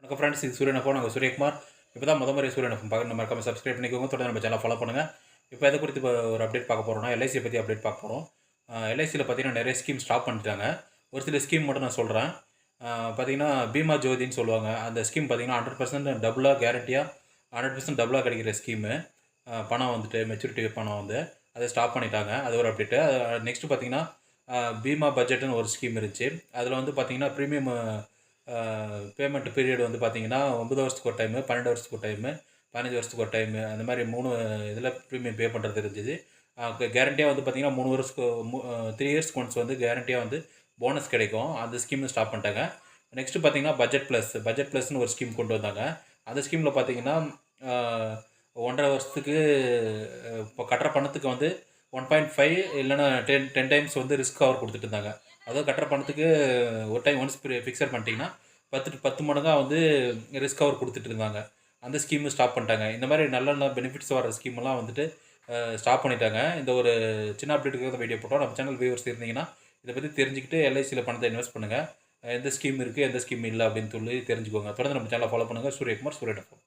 வணக்கம் ஃப்ரெண்ட்ஸ், இது சூரியன் எஃப்எம். நாங்கள் சூரியகுமார். இப்போ தான் முறை சூரியன் எஃப்எம் பார்க்க மறக்காம சப்ஸ்கிரைப் பண்ணிக்கோங்க. தொடர்ந்து நம்ம சேனல் ஃபாலோ பண்ணுங்கள். இப்போ எதை குறித்து இப்போ ஒரு அப்டேட் பார்க்க போகிறோம்னா, எல்ஐசியை பற்றி அப்டேட் பார்க்க போகிறோம். எல்ஐசியில் பார்த்தீங்கன்னா நிறைய ஸ்கீம் ஸ்டாப் பண்ணிட்டாங்க. ஒரு சில ஸ்கீம் மட்டும் நான் சொல்கிறேன். பார்த்தீங்கன்னா பீமா ஜோதின்னு சொல்லுவாங்க. அந்த ஸ்கீம் பார்த்தீங்கன்னா 100% டபுளாக கேரண்டியாக 100% டபுளாக கிடைக்கிற ஸ்கீமு. பணம் வந்துட்டு மெச்சூரிட்டி பணம் வந்து அதை ஸ்டாப் பண்ணிட்டாங்க. அது ஒரு அப்டேட்டு. நெக்ஸ்ட்டு பார்த்தீங்கன்னா பீமா பட்ஜெட்டுன்னு ஒரு ஸ்கீம் இருந்துச்சு. அதில் வந்து பார்த்தீங்கன்னா ப்ரீமியம் பேமெண்ட் பீரியட் வந்து பார்த்தீங்கன்னா 9 வருஷத்துக்கு ஒரு டைமு, 12 வருஷத்துக்கு ஒரு டைமு, 15 வருஷத்துக்கு ஒரு டைமு, அந்த மாதிரி 3 இதில் ப்ரீமியம் பே பண்ணுறது இருந்துச்சு. கேரண்டியாக வந்து பார்த்தீங்கன்னா 3 வருஷத்துக்கு 3 இயர்ஸ்க்கு ஒன்ஸ் வந்து கேரண்டியாக வந்து போனஸ் கிடைக்கும். அந்த ஸ்கீமை ஸ்டாப் பண்ணிட்டாங்க. நெக்ஸ்ட்டு பார்த்தீங்கன்னா பட்ஜெட் ப்ளஸ்னு ஒரு ஸ்கீம் கொண்டு வந்தாங்க. அந்த ஸ்கீமில் பார்த்தீங்கன்னா 1.5 வருஷத்துக்கு இப்போ கட்டுற பணத்துக்கு வந்து 1.5 இல்லைன்னா 10 டைம்ஸ் வந்து ரிஸ்க் கவர் கொடுத்துட்டு இருந்தாங்க. அதாவது கட்டுற பணத்துக்கு ஒரு டைம் ஒன்ஸ் ஃபிக்ஸட் பண்ணிட்டீங்கன்னா 10 மடங்காக வந்து ரிஸ்க் கவர் கொடுத்துட்டு இருந்தாங்க. அந்த ஸ்கீமு ஸ்டாப் பண்ணிட்டாங்க. இந்த மாதிரி நல்ல பெனிஃபிட்ஸ் வர ஸ்கீமெல்லாம் வந்துட்டு ஸ்டாப் பண்ணிட்டாங்க. இந்த ஒரு சின்ன அப்டேட்டுக்காக தான் வீடியோ போட்டோம். நம்ம சேனல் வியூவர்ஸ் இருந்தீங்கன்னா இதை பற்றி தெரிஞ்சுக்கிட்டு எல்ஐசியில் பணத்தை இன்வெஸ்ட் பண்ணுங்கள். எந்த ஸ்கீம் இருக்குது, எந்த ஸ்கீம் இல்லை அப்படின்னு சொல்லி தெரிஞ்சுக்கோங்க. தொடர்ந்து நம்ம சேனலை ஃபாலோ பண்ணுங்கள். சூரியகுமார், சூரியன் எஃப்எம்.